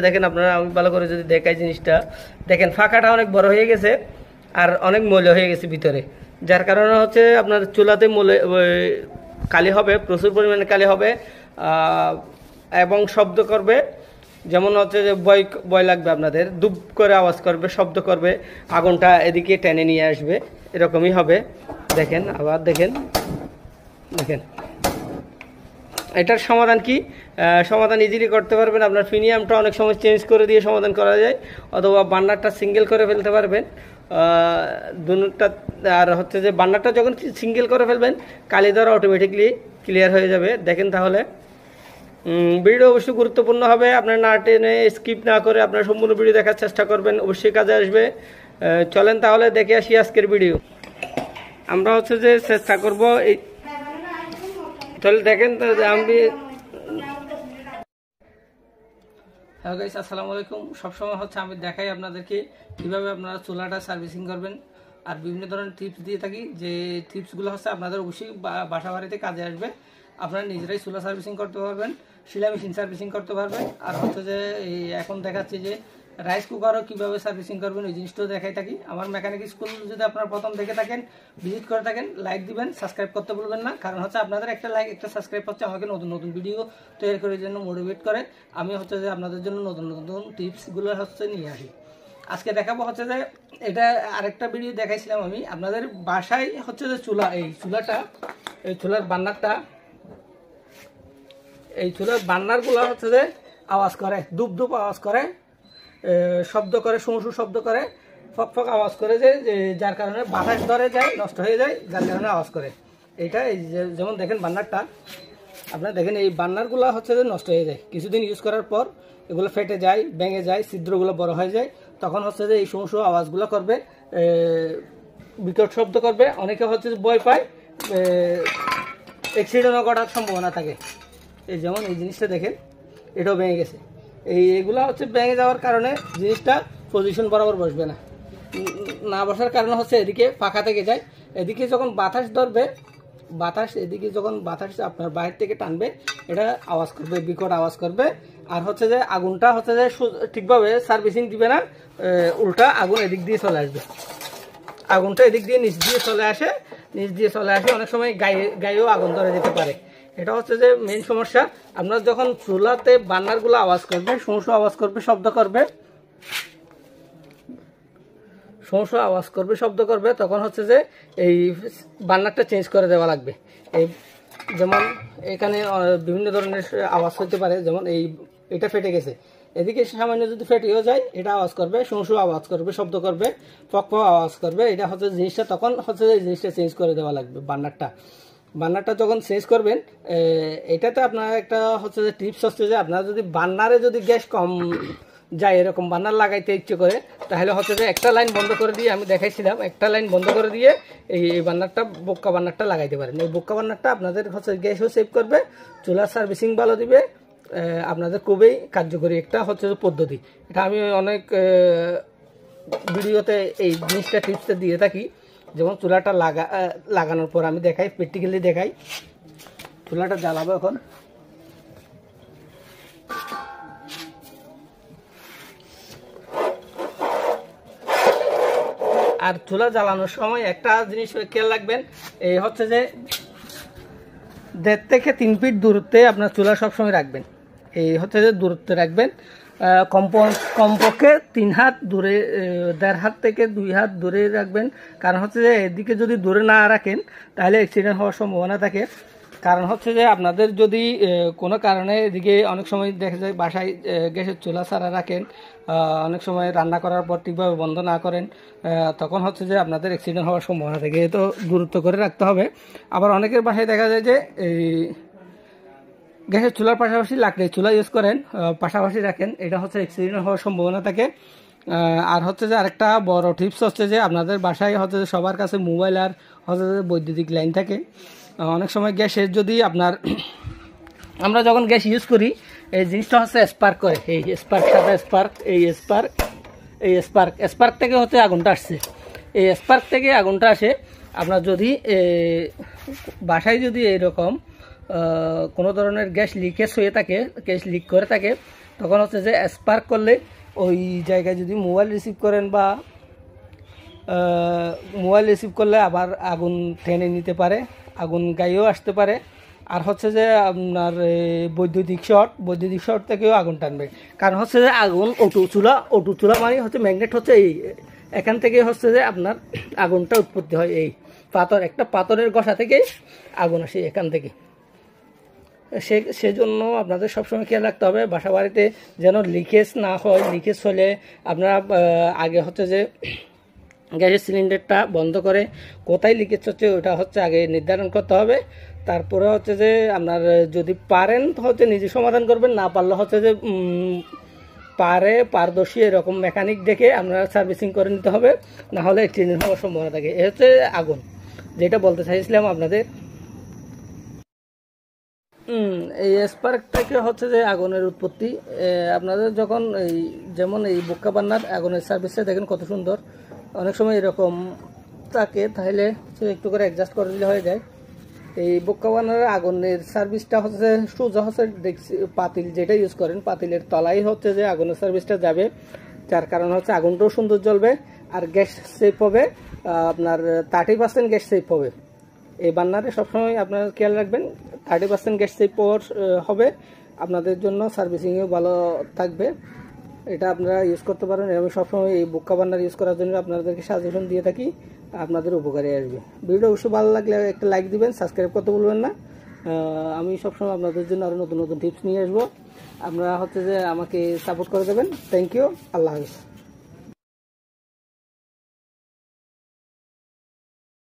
দেখেন আপনারা, আমি ভালো করে যদি দেখাই জিনিসটা দেখেন, ফাঁকাটা অনেক বড় হয়ে গেছে আর অনেক ময়লা হয়ে গেছে ভিতরে, যার কারণে হচ্ছে আপনার চুলাতে কালি হবে, প্রচুর পরিমাণে কালি হবে এবং শব্দ করবে। যেমন হচ্ছে যে ভয় লাগবে আপনাদের, দুপ করে আওয়াজ করবে, শব্দ করবে, আগুনটা এদিকে টেনে নিয়ে আসবে, এরকমই হবে। দেখেন, আবার দেখেন দেখেন এটার সমাধান কি? সমাধান ইজিলি করতে পারবেন। আপনার প্রিমিয়ামটা অনেক সময় চেঞ্জ করে দিয়ে সমাধান করা যায়, অথবা বার্নারটা সিঙ্গেল করে ফেলতে পারবেন দুটা। আর হচ্ছে যে বার্নারটা যখন সিঙ্গেল করে ফেলবেন, কালি দ্বারা অটোমেটিকলি ক্লিয়ার হয়ে যাবে। দেখেন তাহলে ভিডিও অবশ্যই গুরুত্বপূর্ণ হবে, আপনার না টেনে স্কিপ না করে আপনার সম্পূর্ণ ভিডিও দেখার চেষ্টা করবেন, অবশ্যই কাজে আসবে। চলেন তাহলে দেখে আসি আজকের ভিডিও। আমরা হচ্ছে যে চেষ্টা করব এই, তাহলে দেখেন তো আমি। হ্যালো গাইস, আসসালামু আলাইকুম। সবসময় হচ্ছে আমি দেখাই আপনাদেরকে কীভাবে আপনারা চুলাটা সার্ভিসিং করবেন, আর বিভিন্ন ধরনের টিপস দিয়ে থাকি, যে টিপসগুলো হচ্ছে আপনাদের অবশ্যই বাসা বাড়িতে কাজে আসবে। আপনারা নিজেরাই চুলা সার্ভিসিং করতে পারবেন, সেলাই মেশিন সার্ভিসিং করতে পারবেন, আর হচ্ছে যে এই এখন দেখাচ্ছি যে রাইস কুকারও কীভাবে সার্ভিসিং করবেন, ওই জিনিসটাও দেখাই থাকি। আমার মেকানিক স্কুল যদি আপনারা প্রথম দেখে থাকেন, ভিজিট করে থাকেন, লাইক দিবেন, সাবস্ক্রাইব করতে ভুলবেন না। কারণ হচ্ছে আপনাদের একটা লাইক, একটা সাবস্ক্রাইব হচ্ছে আমাকে নতুন নতুন ভিডিও তৈরি করার জন্য মোটিভেট করে। আমি হচ্ছে যে আপনাদের জন্য নতুন নতুন টিপসগুলো হচ্ছে নিয়ে আসি। আজকে দেখাবো হচ্ছে যে এটা আরেকটা ভিডিও দেখাইছিলাম আমি আপনাদের বাসায়, হচ্ছে যে চুলা, এই চুলাটা, এই চুলার বার্নারটা, এই চুলার বার্নারগুলো হচ্ছে যে আওয়াজ করে, ধূপ ধূপ আওয়াজ করে, শব্দ করে, সুমসু শব্দ করে, ফক ফক আওয়াজ করে, যে যার কারণে বাতাস ধরে যায়, নষ্ট হয়ে যায়, যার কারণে আওয়াজ করে। এইটা এই যেমন দেখেন বার্নারটা, আপনারা দেখেন এই বার্নারগুলো হচ্ছে যে নষ্ট হয়ে যায় কিছুদিন ইউজ করার পর, এগুলো ফেটে যায়, ভেঙে যায়, ছিদ্রগুলো বড় হয়ে যায়, তখন হচ্ছে যে এই সমস্ত আওয়াজগুলো করবে, বিকট শব্দ করবে। অনেকে হচ্ছে যে ভয় পায়, অ্যাক্সিডেন্টও ঘটার সম্ভাবনা থাকে। এই যেমন এই জিনিসটা দেখেন, এটাও ভেঙে গেছে। এইগুলো হচ্ছে ভেঙে যাওয়ার কারণে জিনিসটা পজিশন বরাবর বসবে না, না বসার কারণে হচ্ছে এদিকে ফাঁকা থেকে যায়, এদিকে যখন বাতাস ধরবে, বাতাস এদিকে যখন বাতাস আপনার বাইরে থেকে টানবে, এটা আওয়াজ করবে, বিকট আওয়াজ করবে। আর হচ্ছে যে আগুনটা হচ্ছে যে ঠিকভাবে সার্ভিসিং দিবে না, উল্টা আগুন এদিক দিয়ে চলে আসবে, আগুনটা এদিক দিয়ে নিচ দিয়ে চলে আসে, অনেক সময় গায়েও আগুন ধরে যেতে পারে। এটা হচ্ছে যে মেইন সমস্যা। আপনার যখন চুলাতে বার্নারগুলো আওয়াজ করবে, সমস্যা আওয়াজ করবে, শব্দ করবে, তখন হচ্ছে যে এই বার্নারটা চেঞ্জ করে দেওয়া লাগবে। এই যেমন এখানে বিভিন্ন ধরনের আওয়াজ হতে পারে, যেমন এটা ফেটে গেছে, এদিকে সামান্য যদি ফেটেও যায়, এটা আওয়াজ করবে, সমস্যা আওয়াজ করবে, শব্দ করবে, ফক ফক আওয়াজ করবে। এটা হচ্ছে জিনিসটা, তখন হচ্ছে যে জিনিসটা চেঞ্জ করে দেওয়া লাগবে। বার্নারটা যখন চেঞ্জ করবেন, এটাতে আপনার একটা হচ্ছে যে টিপস হচ্ছে যে আপনারা যদি বার্নারে যদি গ্যাস কম যায়, এরকম বার্নার লাগাইতে ইচ্ছে করে, তাহলে হচ্ছে যে একটা লাইন বন্ধ করে দিয়ে, আমি দেখাইছিলাম, একটা লাইন বন্ধ করে দিয়ে এই বার্নারটা, বোক্কা বার্নারটা লাগাইতে পারেন। এই বোক্কা বার্নারটা আপনাদের হচ্ছে গ্যাসও সেভ করবে, চুলার সার্ভিসিং ভালো দিবে, আপনাদের খুবই কার্যকরী একটা হচ্ছে যে পদ্ধতি। এটা আমি অনেক ভিডিওতে এই জিনিসটা টিপসটা দিয়ে থাকি। যেমন চুলাটা লাগানোর পর আমি দেখাই, প্র্যাকটিক্যালি দেখাই। চুলাটা জ্বালাবো এখন, আর চুলা জ্বালানোর সময় একটা জিনিস খেয়াল রাখবেন, এই হচ্ছে যে 1.5 থেকে 3 ফিট দূরত্বে আপনার চুলা সবসময় রাখবেন। এই হচ্ছে যে দূরত্বে রাখবেন, কমপক্ষে 3 হাত দূরে, 1.5 হাত থেকে 2 হাত দূরে রাখবেন। কারণ হচ্ছে যে এদিকে যদি দূরে না রাখেন, তাহলে অ্যাক্সিডেন্ট হওয়ার সম্ভাবনা থাকে। কারণ হচ্ছে যে আপনাদের যদি কোনো কারণে এদিকে, অনেক সময় দেখা যায় বাসায় গ্যাসের চুলা ছাড়া রাখেন, অনেক সময় রান্না করার পর ঠিকভাবে বন্ধ না করেন, তখন হচ্ছে যে আপনাদের অ্যাক্সিডেন্ট হওয়ার সম্ভাবনা থাকে। এ তো গুরুত্ব করে রাখতে হবে। আবার অনেকের বাসায় দেখা যায় যে এই গ্যাসের চুলার পাশাপাশি লাকড়ির চুলা ইউজ করেন, পাশাপাশি রাখেন, এটা হচ্ছে অ্যাক্সিডেন্ট হওয়ার সম্ভাবনা থাকে। আর হচ্ছে যে আরেকটা বড় টিপস হচ্ছে যে আপনাদের বাসায় হচ্ছে যে সবার কাছে মোবাইল আর হচ্ছে যে বৈদ্যুতিক লাইন থাকে। অনেক সময় গ্যাসের যদি আপনার, আমরা যখন গ্যাস ইউজ করি, এই জিনিসটা হচ্ছে স্পার্ক করে, এই স্পার্ক, সাদা স্পার্ক, এই স্পার্ক থেকে হচ্ছে আগুনটা আসছে। এই স্পার্ক থেকে আগুনটা আসে। আপনার যদি বাসায় যদি এরকম কোনো ধরনের গ্যাস লিকেজ হয়ে থাকে, গ্যাস লিক করে থাকে, তখন হচ্ছে যে স্পার্ক করলে ওই জায়গায় যদি মোবাইল রিসিভ করেন বা মোবাইল রিসিভ করলে আবার আগুন টেনে নিতে পারে, আগুন গায়েও আসতে পারে। আর হচ্ছে যে আপনার বৈদ্যুতিক শর্ট থেকেও আগুন টানবে। কারণ হচ্ছে যে আগুন অটো চুলা মানে হচ্ছে ম্যাগনেট হচ্ছে এই এখান থেকে হচ্ছে যে আপনার আগুনটা উৎপত্তি হয়। এই একটা পাথরের গসা থেকে আগুন আসে এখান থেকে। সেজন্য আপনাদের সবসময় খেয়াল রাখতে হবে বাসা বাড়িতে যেন লিকেজ না হয়। লিকেজ হলে আপনারা আগে হচ্ছে যে গ্যাসের সিলিন্ডারটা বন্ধ করে কোথায় লিকেজ হচ্ছে ওটা হচ্ছে আগে নির্ধারণ করতে হবে। তারপরে হচ্ছে যে আপনার যদি পারেন তো হচ্ছে নিজে সমাধান করবেন, না পারলে হচ্ছে যে পারদর্শী এরকম মেকানিক দেখে আপনারা সার্ভিসিং করে নিতে হবে, না হলে অ্যাক্সিডেন্ট হওয়ার সম্ভাবনা থাকে। এ হচ্ছে আগুন, যেটা বলতে চাইছিলাম আপনাদের। এই স্পার্ক থেকে হচ্ছে যে আগুনের উৎপত্তি। আপনাদের যখন যেমন এই বোক্কা বান্নার আগুনের সার্ভিসটা দেখেন কত সুন্দর, অনেক সময় এরকম থাকে, তাহলে একটু করে অ্যাডজাস্ট করে দিলে হয়ে যায়। এই বোক্কা বান্নার আগুনের সার্ভিসটা হচ্ছে সোজা হচ্ছে পাতিল যেটা ইউজ করেন, পাতিলের তলায় হচ্ছে যে আগুনের সার্ভিসটা যাবে, যার কারণে হচ্ছে আগুনটাও সুন্দর জ্বলবে আর গ্যাস সেভ হবে। আপনার 30% গ্যাস সেভ হবে। এই বার্নারে সবসময় আপনারা খেয়াল রাখবেন 30% গ্যাস সেভ পাওয়ার হবে, আপনাদের জন্য সার্ভিসিংও ভালো থাকবে। এটা আপনারা ইউজ করতে পারেন। আমি সবসময় এই বোক্কা বার্নার ইউজ করার জন্য আপনাদেরকে সাজেশন দিয়ে থাকি, আপনাদের উপকারে আসবে। ভিডিও অবশ্যই ভালো লাগলে একটা লাইক দিবেন, সাবস্ক্রাইব করতে ভুলবেন না। আমি সবসময় আপনাদের জন্য আরও নতুন নতুন টিপস নিয়ে আসবো, আপনারা হচ্ছে যে আমাকে সাপোর্ট করে দেবেন। থ্যাংক ইউ, আল্লাহ হাফিজ।